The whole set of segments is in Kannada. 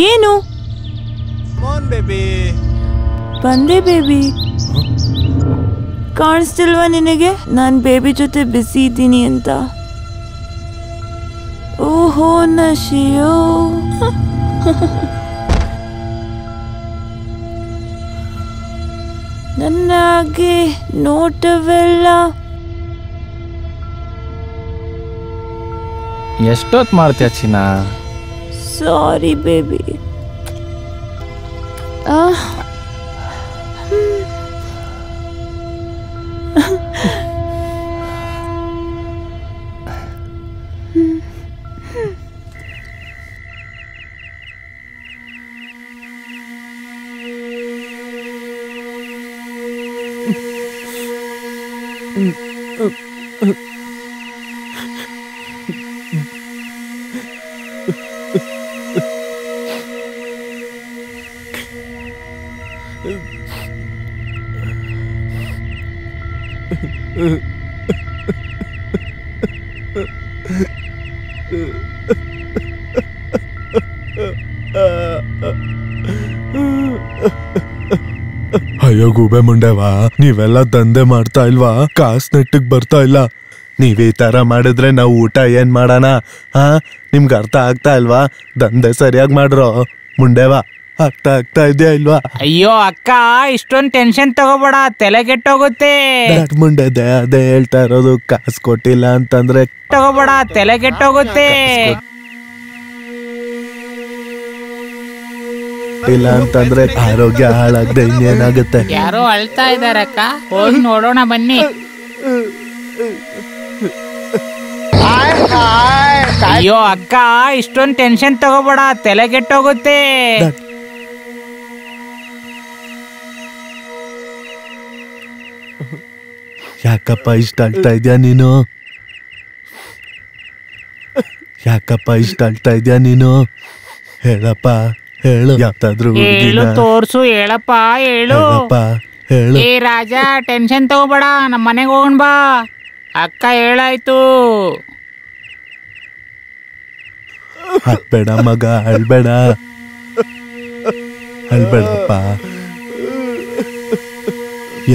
ಏನು ಬಂದೆ ಬೇಬಿ. ಕಾಣಿಸ್ತಿಲ್ವಾ ನಿನಗೆ ನಾನು ಬೇಬಿ ಜೊತೆ ಬಿಸಿ ಇದ್ದೀನಿ ಅಂತ? ಓಹೋ ನಶಿಯೋ. ನನಗೆ ನೋಟವೆಲ್ಲ. ಎಷ್ಟೊತ್ತು ಮಾಡ್ತೀಯ ಚಿನ್ನ? Sorry baby. ಅಯ್ಯೋ ಗೂಬೆ ಮುಂಡೆವಾ, ನೀವೆಲ್ಲ ದಂಧೆ ಮಾಡ್ತಾ ಇಲ್ವಾ? ಕಾಸ್ ನೆಟ್ಟಿಗ್ ಬರ್ತಾ ಇಲ್ಲ. ನೀವ್ ಈ ತರ ಮಾಡಿದ್ರೆ ನಾವು ಊಟ ಏನ್ ಮಾಡೋಣ? ನಿಮ್ಗೆ ಅರ್ಥ ಆಗ್ತಾ ಇಲ್ವಾ? ದಂಧೆ ಸರಿಯಾಗಿ ಮಾಡ್ರೋ ಮುಂಡೆವಾ. ಅರ್ಥ ಆಗ್ತಾ ಇದೆಯಾ ಇಲ್ವಾ? ಅಯ್ಯೋ ಅಕ್ಕ, ಇಷ್ಟೊಂದು ಟೆನ್ಷನ್ ತಗೋಬೇಡ, ತಲೆ ಕೆಟ್ಟೋಗುತ್ತೆ. ಮುಂಡೆ ಅದೇ ಹೇಳ್ತಾ ಇರೋದು. ಕಾಸು ಕೊಟ್ಟಿಲ್ಲ ಅಂತಂದ್ರೆ ತಗೋಬೇಡ, ತಲೆ ಕೆಟ್ಟೋಗುತ್ತೆ. ಇಲ್ಲ ಅಂತಂದ್ರೆ ಆರೋಗ್ಯ ಹಾಳಾಗದೆ ಇನ್ನೇನಾಗುತ್ತೆ? ಯಾರೋ ಅಳ್ತಾ ಇದಾರಕ್ಕ, ಹೋಗಿ ನೋಡೋಣ ಬನ್ನಿ. ಅಯ್ಯೋ ಅಕ್ಕ, ಇಷ್ಟೊಂದು ಟೆನ್ಷನ್ ತಗೋಬೇಡ, ತಲೆ ಕೆಟ್ಟೋಗುತ್ತೆ. ಯಾಕಪ್ಪ ಇಷ್ಟ ಅಳ್ತಾ ಇದ್ಯಾ ನೀನು? ಯಾಕಪ್ಪ ಇಷ್ಟ ಅಳ್ತಾ ಇದ್ಯಾ ನೀನು? ಹೇಳಪ್ಪ, ಹೇಳು. ಯಾವ್ದಾದ್ರು ಹೇಳು, ತೋರ್ಸು, ಹೇಳಪ್ಪ, ಹೇಳು. ಹೇಳು. ಏ ರಾಜ, ಟೆನ್ಷನ್ ತಗೋಬೇಡ, ನಮ್ಮ ಮನೆಗೆ ಹೋಗೋಣ ಬಾ. ಅಕ್ಕ ಹೇಳಾಯ್ತು. ಅಳ್ಬೇಡ ಮಗ, ಅಳ್ಬೇಡ, ಅಳ್ಬೇಡಪ್ಪ.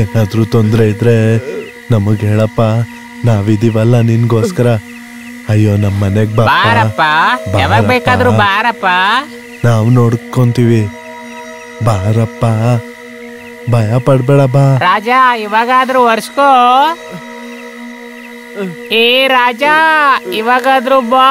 ಏನಾದ್ರೂ ತೊಂದ್ರೆ ಇದ್ರೆ ನಮಗ್ ಹೇಳಪ್ಪ, ನಾವಿದೀವಲ್ಲ ನಿನ್ಗೋಸ್ಕರ. ಅಯ್ಯೋ ನಮ್ಮ ಮನೆಗ್ ಬಾರಪ್ಪ, ಯಾವಾಗ ಬೇಕಾದ್ರೂ ಬಾರಪ್ಪ, ನಾವು ನೋಡ್ಕೊಂತೀವಿ. ಬಾರಪ್ಪ, ಭಯ ಪಡ್ಬೇಡ, ಬಾ. ರಾಜ ಇವಾಗಾದ್ರೂ ಒರ್ಸ್ಕೋ. ಏ ರಾಜ, ಇವಾಗಾದ್ರೂ ಬಾ.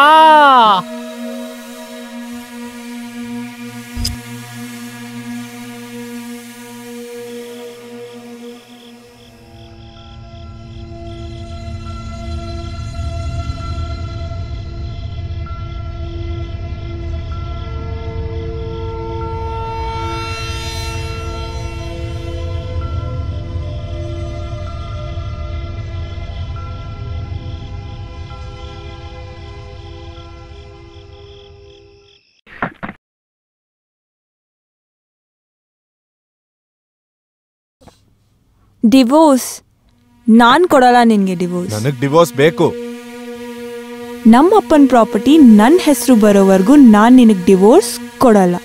ಡಿವೋರ್ಸ್ ನಾನ್ ಕೊಡಲ್ಲ ನಿನ್ಗೆ. ಡಿವೋರ್ಸ್ ನನಗ್ ಡಿವೋರ್ಸ್ ಬೇಕು. ನಮ್ಮ ಅಪ್ಪನ ಪ್ರಾಪರ್ಟಿ ನನ್ನ ಹೆಸರು ಬರೋವರೆಗೂ ನಾನ್ ನಿನಗ್ ಡಿವೋರ್ಸ್ ಕೊಡಲ್ಲ.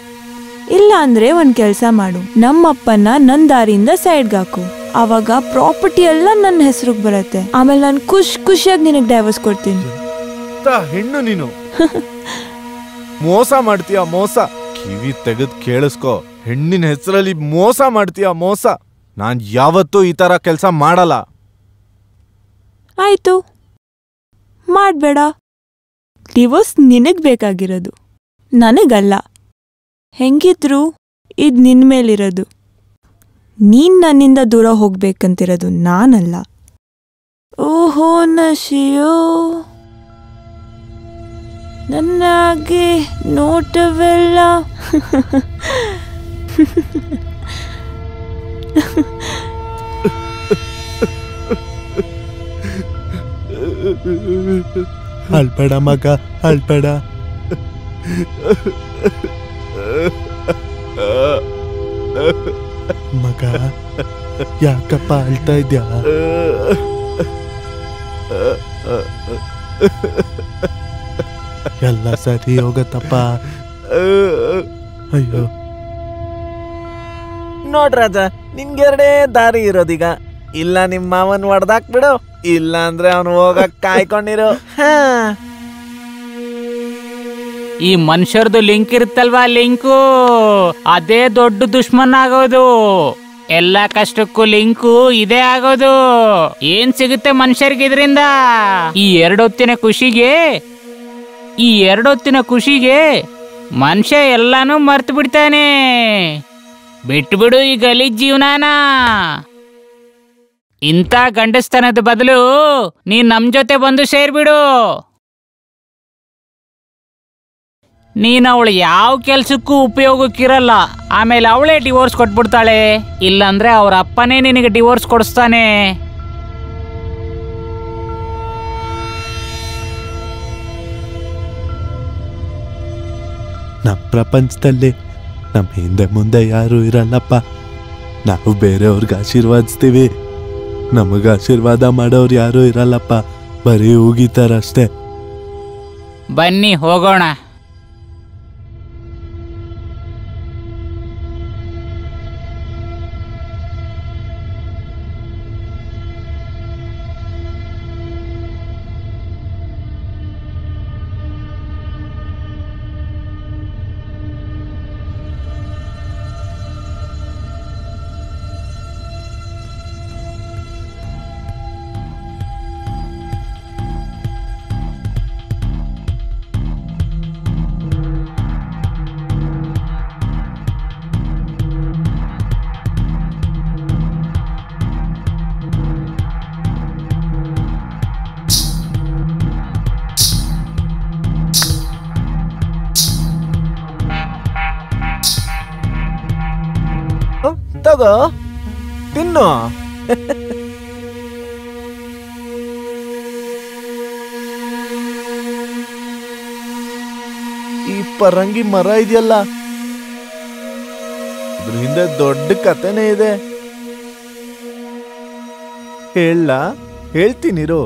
ಇಲ್ಲ ಅಂದ್ರೆ ಒಂದ್ ಕೆಲ್ಸ ಮಾಡು, ನಮ್ಮ ಅಪ್ಪನ ನನ್ ದಾರಿಯಿಂದ ಸೈಡ್ಗೆ ಹಾಕು. ಅವಾಗ ಪ್ರಾಪರ್ಟಿ ಎಲ್ಲ ನನ್ನ ಹೆಸರಿಗೆ ಬರುತ್ತೆ. ಆಮೇಲೆ ನಾನು ಖುಷಿಯಾಗಿ ನಿನಗ್ ಡೈವರ್ಸ್ ಕೊಡ್ತೀನಿ. ಹೆಣ್ಣು ನೀನು ಮೋಸ ಮಾಡ್ತೀಯ, ಮೋಸ. ಕಿವಿ ತೆಗೆದ್ ಕೇಳಿಸ್ಕೊ, ಹೆಣ್ಣಿನ ಹೆಸರಲ್ಲಿ ಮೋಸ ಮಾಡ್ತೀಯ, ಮೋಸ. ನಾನ್ ಯಾವತ್ತೂ ಈ ತರ ಕೆಲ್ಸ ಮಾಡಲ್ಲ. ಆಯ್ತು, ಮಾಡ್ಬೇಡ. ಡಿವೋರ್ಸ್ ನಿನಗ್ ಬೇಕಾಗಿರೋದು, ನನಗಲ್ಲ. ಹೆಂಗಿದ್ರು ಇದ್ ನಿನ್ ಮೇಲಿರೋದು. ನೀನ್ ನನ್ನಿಂದ ದೂರ ಹೋಗ್ಬೇಕಂತಿರೋದು ನಾನಲ್ಲ. ಓಹೋ ನಶಿಯೋ, ನನಗೆ ನೋಟವೆಲ್ಲ. ಅಳ್ಬೇಡ ಮಗ, ಅಳ್ಬೇಡ. ಮಗ ಯಾಕಪ್ಪ ಅಳ್ತಾ ಇದ್ಯಾ? ಎಲ್ಲ ಸರಿ ಹೋಗತ್ತಪ್ಪ. ಅಯ್ಯೋ ನೋಡ್ರಾಜ, ನಿನ್ಗೆರಡೇ ದಾರಿ ಇರೋದೀಗ. ಇಲ್ಲ ನಿಮ್ಮ ಮಾವನ್ ಹೊಡೆದಾಕ್ಬಿಡು, ಇಲ್ಲ ಅಂದ್ರೆ ಅವನು ಹೋಗಕ್ ಕಾಯ್ಕೊಂಡಿರು. ಈ ಮನುಷ್ಯರದು ಲಿಂಕ್ ಇರುತ್ತಲ್ವಾ, ಲಿಂಕು ಅದೇ ದೊಡ್ಡ ದುಶ್ಮನ್ ಆಗೋದು. ಎಲ್ಲ ಕಷ್ಟಕ್ಕೂ ಲಿಂಕು ಇದೇ ಆಗೋದು. ಏನ್ ಸಿಗುತ್ತೆ ಮನುಷ್ಯರಿಗೆ ಇದರಿಂದ? ಈ ಎರಡೊತ್ತಿನ ಖುಷಿಗೆ ಮನುಷ್ಯ ಎಲ್ಲಾನು ಮರ್ತು ಬಿಡ್ತಾನೆ. ಬಿಟ್ಬಿಡು ಈ ಗಲೀಜ್ ಜೀವನಾನ. ಇಂಥ ಗಂಡಸ್ತನದ ಬದಲು ನೀನ್ ನಮ್ ಜೊತೆ ಬಂದು ಸೇರ್ಬಿಡು. ನೀನ್ ಅವಳು ಯಾವ ಕೆಲ್ಸಕ್ಕೂ ಉಪಯೋಗಕ್ಕಿರಲ್ಲ. ಆಮೇಲೆ ಅವಳೇ ಡಿವೋರ್ಸ್ ಕೊಟ್ಬಿಡ್ತಾಳೆ. ಇಲ್ಲಾಂದ್ರೆ ಅವ್ರ ಅಪ್ಪನೇ ನಿನಗೆ ಡಿವೋರ್ಸ್ ಕೊಡಿಸ್ತಾನೆ. ನಮ್ಮ ಪ್ರಪಂಚದಲ್ಲಿ ನಮ್ಮ ಹಿಂದೆ ಮುಂದೆ ಯಾರು ಇರಲ್ಲಪ್ಪ. ನಾವು ಬೇರೆಯವ್ರಿಗೆ ಆಶೀರ್ವಾದಿಸ್ತೀವಿ, ನಮಗೆ ಆಶೀರ್ವಾದ ಮಾಡೋರು ಯಾರು ಇರಲ್ಲಪ್ಪ. ಬರೀ ಹೋಗಿತಾರಷ್ಟೇ. ಬನ್ನಿ ಹೋಗೋಣ. ತಗೋ ತಿನ್ನು. ಈ ಪರಂಗಿ ಮರ ಇದೆಯಲ್ಲ, ಇದ್ರ ಹಿಂದೆ ದೊಡ್ಡ ಕಥೆನೇ ಇದೆ. ಹೇಳ್ತೀನಿರು.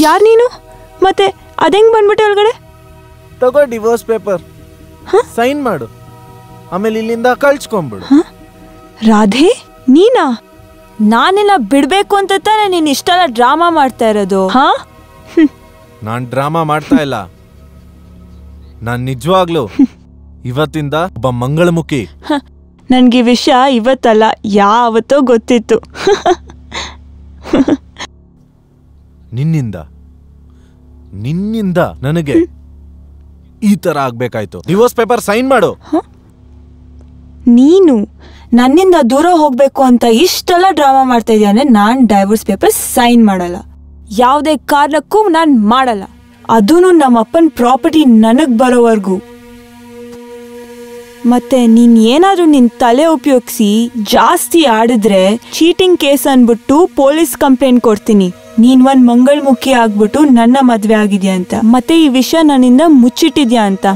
ಯಾರ್ ನೀನು? ಮತ್ತೆ ಅದೆಂಗ್ ಬಂದ್ಬಿಟ್ಟೆ ಒಳಗಡೆ? ತಗೋ ಡಿವೋರ್ಸ್ ಪೇಪರ್, ಸೈನ್ ಮಾಡು, ಆಮೇಲೆ ಇಲ್ಲಿಂದ ಕಳ್ಸ್ಕೊಂಡ್ಬಿಡು. ರಾಧೆ, ನೀನಾ? ನಾನೆಲ್ಲ ಬಿಡ್ಬೇಕು ಅಂತ ತಾನೆ ನೀನ್ ಇಷ್ಟೆಲ್ಲ ಡ್ರಾಮಾ ಮಾಡ್ತಾ ಇರೋದು? ನಾನ್ ಡ್ರಾಮಾ ಮಾಡ್ತಾ ಇಲ್ಲ. ನಾನ್ ನಿಜವಾಗ್ಲು ಇವತ್ತಿಂದ ಒಬ್ಬ ಮಂಗಳಮುಖಿ. ನನ್ಗೆ ಈ ವಿಷಯ ಇವತ್ತಲ್ಲ ಯಾವತ್ತೋ ಗೊತ್ತಿತ್ತು. ನಿನ್ನಿಂದ ನನಗೆ ಈ ತರ ಆಗ್ಬೇಕಾಯ್ತು. ಡಿವೋರ್ಸ್ ಪೇಪರ್ ಸೈನ್ ಮಾಡು. ನೀನು ನನ್ನಿಂದ ದೂರ ಹೋಗ್ಬೇಕು ಅಂತ ಇಷ್ಟೆಲ್ಲ ಡ್ರಾಮಾ ಮಾಡ್ತಾ ಇದೀಯ ಅಂದ್ರೆ ನಾನ್ ಡೈವೋರ್ಸ್ ಪೇಪರ್ ಸೈನ್ ಮಾಡಲ್ಲ. ಯಾವುದೇ ಕಾರಣಕ್ಕೂ ನಾನ್ ಮಾಡಲ್ಲ. ಅದೂನು ನಮ್ಮ ಅಪ್ಪನ ಪ್ರಾಪರ್ಟಿ ನನಗ್ ಬರೋವರೆಗೂ. ಮತ್ತೆ ನೀನ್ ಏನಾದ್ರೂ ನಿನ್ ತಲೆ ಉಪಯೋಗಿಸಿ ಜಾಸ್ತಿ ಆಡಿದ್ರೆ ಚೀಟಿಂಗ್ ಕೇಸ್ ಅನ್ಬಿಟ್ಟು ಪೊಲೀಸ್ ಕಂಪ್ಲೇಂಟ್ ಕೊಡ್ತೀನಿ. ನೀನ್ ಒಂದ್ ಮಂಗಳಮುಖಿ ಆಗ್ಬಿಟ್ಟು ನನ್ನ ಮದ್ವೆ ಆಗಿದ್ಯಾ ಅಂತ, ಮತ್ತೆ ಈ ವಿಷಯ ನನ್ನಿಂದ ಮುಚ್ಚಿಟ್ಟಿದ್ಯಾ ಅಂತ.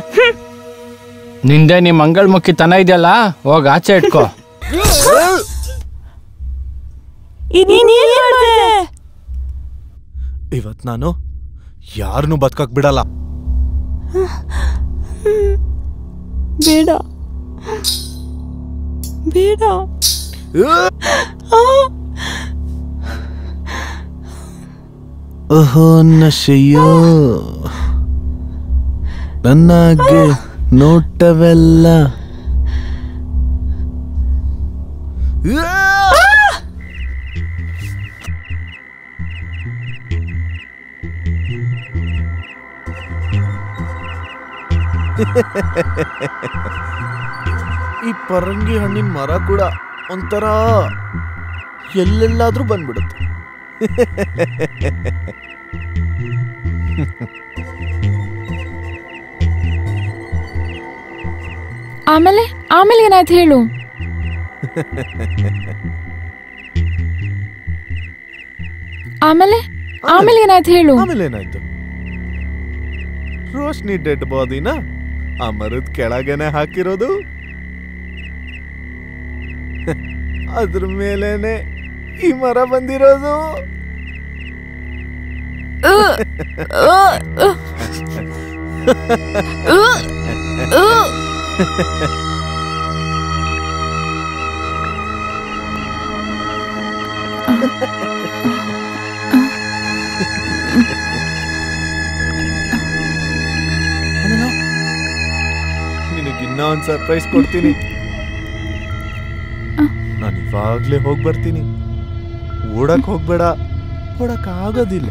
ನಿಂದೆ ನಿಮ್ ಮಂಗಳಮುಖಿ ತನ ಇದೆಯಲ್ಲ, ಹೋಗ ಆಚೆ ಇಟ್ಕೋ. ಇವತ್ ನಾನು ಯಾರನ್ನು ಬದುಕಕ್ ಬಿಡಲ್ಲ. ಬೇಡ ಬೇಡ. ಓಹೋ ನಶೆಯೋ, ನನಗೆ ನೋಟವೆಲ್ಲ ಈ ಪರಂಗಿ ಹಣ್ಣಿನ ಮರ ಕೂಡ ಒಂಥರ ಎಲ್ಲೆಲ್ಲಾದ್ರೂ ಬಂದ್ಬಿಡುತ್ತೆ. ಆಮೇಲೆ ಆಮೇಲೆ ಏನಾಯ್ತು ಹೇಳು. ಆಮೇಲೆ ಆಮೇಲೆ ಏನಾಯ್ತು ಹೇಳು. ಆಮೇಲೆ ಏನಾಯ್ತು? ರೋಶ್ನಿ ಡೆಡ್ ಬಾಡಿನ ಆ ಮರದ ಕೆಳಗೇನೆ ಹಾಕಿರೋದು, ಅದ್ರ ಮೇಲೇನೆ ಈ ಮರ ಬಂದಿರೋದು. ನಿನಗಿನ್ನ ಒಂದ್ ಸರ್ಪ್ರೈಸ್ ಕೊಡ್ತೀನಿ. ನಾನು ಇವಾಗ್ಲೇ ಹೋಗಿ ಬರ್ತೀನಿ. ಓಡಕ್ ಹೋಗ್ಬೇಡ, ಓಡಕ್ ಆಗೋದಿಲ್ಲ.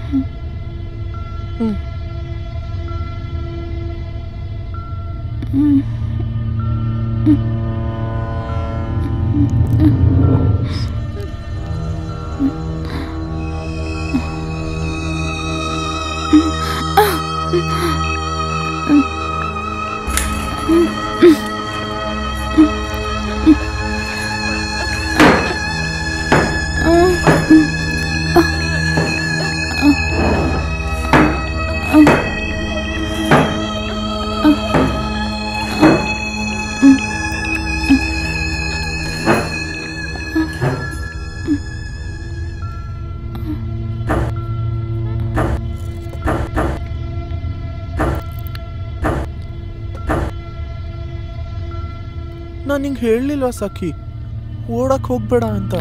ನಾನು ನಿಂಗೆ ಹೇಳಲಿಲ್ವಾ ಸಖಿ, ಓಡಕ್ ಹೋಗ್ಬೇಡ ಅಂತ?